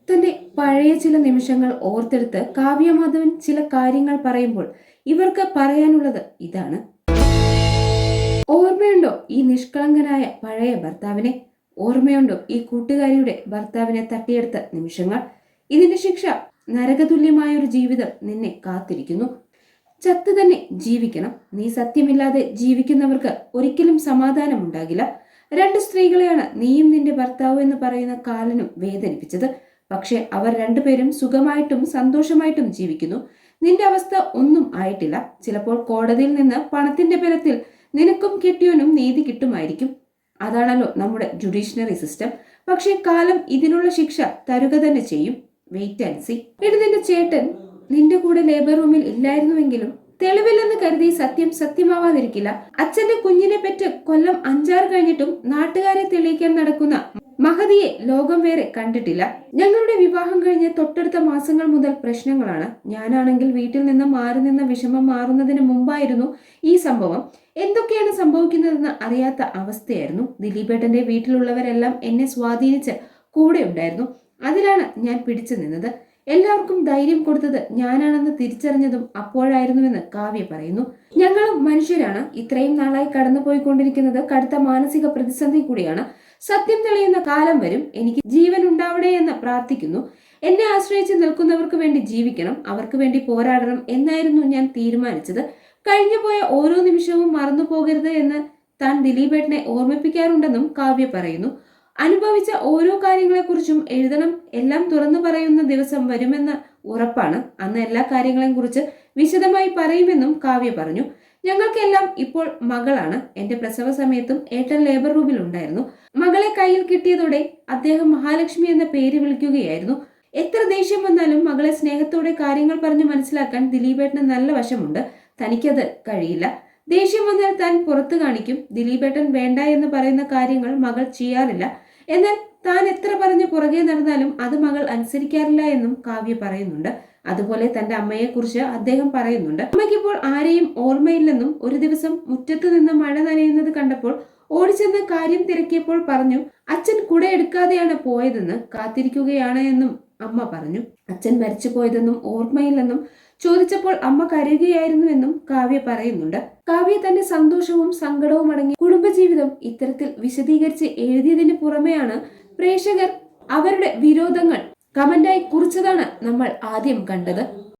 തന്റെ പഴയ ചില നിമിഷങ്ങൾ ഓർത്തെടുത്ത് കാവ്യമാധവൻ ചില കാര്യങ്ങൾ പറയുമ്പോൾ ഇവർക്ക് പറയാനുള്ളത് ഇതാണ്. ഓർമ്മയുണ്ടോ ഈ നിഷ്കളങ്കനായ പഴയ ഭർത്താവിനെ? ഓർമ്മയുണ്ടോ ഈ കൂട്ടുകാരിയുടെ ഭർത്താവിനെ തട്ടിയെടുത്ത നിമിഷങ്ങൾ? ഇതിന്റെ ശിക്ഷ നരകതുല്യമായ ഒരു ജീവിതം നിന്നെ കാത്തിരിക്കുന്നു. ചത്ത് തന്നെ ജീവിക്കണം. നീ സത്യമില്ലാതെ ജീവിക്കുന്നവർക്ക് ഒരിക്കലും സമാധാനം ഉണ്ടാകില്ല. രണ്ട് സ്ത്രീകളെയാണ് നീയും നിന്റെ ഭർത്താവും എന്ന് പറയുന്ന കാലനും വേദനിപ്പിച്ചത്. പക്ഷെ അവർ രണ്ടുപേരും സുഖമായിട്ടും സന്തോഷമായിട്ടും ജീവിക്കുന്നു. നിന്റെ അവസ്ഥ ഒന്നും ആയിട്ടില്ല. ചിലപ്പോൾ കോടതിയിൽ നിന്ന് പണത്തിന്റെ ബലത്തിൽ നിനക്കും കെട്ടിയവനും നീതി കിട്ടുമായിരിക്കും. അതാണല്ലോ നമ്മുടെ ജുഡീഷ്യറി സിസ്റ്റം. പക്ഷെ കാലം ഇതിനുള്ള ശിക്ഷ തരുക തന്നെ ചെയ്യും. Wait and see. ഇത് നിന്റെ ചേട്ടൻ നിന്റെ കൂടെ ലേബർ റൂമിൽ ഇല്ലായിരുന്നുവെങ്കിലും തെളിവില്ലെന്ന് കരുതി സത്യം സത്യമാവാതിരിക്കില്ല. അച്ഛന്റെ കുഞ്ഞിനെ പെറ്റ് കൊല്ലം 5-6 കഴിഞ്ഞിട്ടും നാട്ടുകാരെ തെളിയിക്കാൻ നടക്കുന്ന മഹതിയെ ലോകം വേറെ കണ്ടിട്ടില്ല. ഞങ്ങളുടെ വിവാഹം കഴിഞ്ഞ് തൊട്ടടുത്ത മാസങ്ങൾ മുതൽ പ്രശ്നങ്ങളാണ്. ഞാനാണെങ്കിൽ വീട്ടിൽ നിന്ന് മാറി നിന്ന വിഷമം മാറുന്നതിന് മുമ്പായിരുന്നു ഈ സംഭവം. എന്തൊക്കെയാണ് സംഭവിക്കുന്നതെന്ന് അറിയാത്ത അവസ്ഥയായിരുന്നു. ദിലീപേട്ടന്റെ വീട്ടിലുള്ളവരെല്ലാം എന്നെ സ്വാധീനിച്ച് കൂടെ ഉണ്ടായിരുന്നു. അതിലാണ് ഞാൻ പിടിച്ചു നിന്നത്. എല്ലാവർക്കും ധൈര്യം കൊടുത്തത് ഞാനാണെന്ന് തിരിച്ചറിഞ്ഞതും അപ്പോഴായിരുന്നുവെന്ന് കാവ്യ പറയുന്നു. ഞങ്ങളും മനുഷ്യരാണ്. ഇത്രയും നാളായി കടന്നുപോയിക്കൊണ്ടിരിക്കുന്നത് കടുത്ത മാനസിക പ്രതിസന്ധി കൂടിയാണ്. സത്യം തെളിയുന്ന കാലം വരും. എനിക്ക് ജീവൻ ഉണ്ടാവണേ എന്ന് പ്രാർത്ഥിക്കുന്നു. എന്നെ ആശ്രയിച്ച് നിൽക്കുന്നവർക്ക് വേണ്ടി ജീവിക്കണം, അവർക്ക് വേണ്ടി പോരാടണം എന്നായിരുന്നു ഞാൻ തീരുമാനിച്ചത്. കഴിഞ്ഞുപോയ ഓരോ നിമിഷവും മറന്നു പോകരുത് എന്ന് താൻ ദിലീപേട്ടനെ ഓർമ്മിപ്പിക്കാറുണ്ടെന്നും കാവ്യ പറയുന്നു. അനുഭവിച്ച ഓരോ കാര്യങ്ങളെക്കുറിച്ചും എഴുതണം. എല്ലാം തുറന്നു പറയുന്ന ദിവസം വരുമെന്ന് ഉറപ്പാണ്. അന്ന് എല്ലാ കാര്യങ്ങളെയും കുറിച്ച് വിശദമായി പറയുമെന്നും കാവ്യ പറഞ്ഞു. ഞങ്ങൾക്കെല്ലാം ഇപ്പോൾ മകളാണ്. എന്റെ പ്രസവ സമയത്തും ഏട്ടൻ ലേബർ റൂമിൽ ഉണ്ടായിരുന്നു. മകളെ കയ്യിൽ കിട്ടിയതോടെ അദ്ദേഹം മഹാലക്ഷ്മി എന്ന പേര് വിളിക്കുകയായിരുന്നു. എത്ര ദേഷ്യം വന്നാലും മകളെ സ്നേഹത്തോടെ കാര്യങ്ങൾ പറഞ്ഞു മനസ്സിലാക്കാൻ ദിലീപേട്ടന് നല്ല വശമുണ്ട്. തനിക്കത് കഴിയില്ല. ദേഷ്യം വന്നാൽ താൻ പുറത്തു കാണിക്കും. ദിലീപേട്ടൻ വേണ്ട എന്ന് പറയുന്ന കാര്യങ്ങൾ മകൾ ചെയ്യാറില്ല. എന്നാൽ താൻ എത്ര പറഞ്ഞ് പുറകെ നടന്നാലും അത് മകൾ അനുസരിക്കാറില്ല എന്നും കാവ്യ പറയുന്നുണ്ട്. അതുപോലെ തന്റെ അമ്മയെക്കുറിച്ച് അദ്ദേഹം പറയുന്നുണ്ട്. അമ്മയ്ക്കിപ്പോൾ ആരെയും ഓർമ്മയില്ലെന്നും ഒരു ദിവസം മുറ്റത്ത് നിന്ന് മഴ നനയുന്നത് കണ്ടപ്പോൾ ഓടിച്ചെന്ന് കാര്യം തിരക്കിയപ്പോൾ പറഞ്ഞു അച്ഛൻ കുട എടുക്കാതെയാണ് പോയതെന്ന്. കാത്തിരിക്കുകയാണ് എന്നും അമ്മ പറഞ്ഞു. അച്ഛൻ മരിച്ചു പോയതെന്നും ഓർമ്മയില്ലെന്നും ചോദിച്ചപ്പോൾ അമ്മ കരയുകയായിരുന്നുവെന്നും കാവ്യ പറയുന്നുണ്ട്. കാവ്യ തന്റെ സന്തോഷവും സങ്കടവും അടങ്ങിയ കുടുംബജീവിതം ഇത്തരത്തിൽ വിശദീകരിച്ച് എഴുതിയതിന് പുറമെയാണ് പ്രേക്ഷകർ അവരുടെ വിരോധങ്ങൾ കമന്റായി കുറിച്ചതാണ് നമ്മൾ ആദ്യം കണ്ടത്.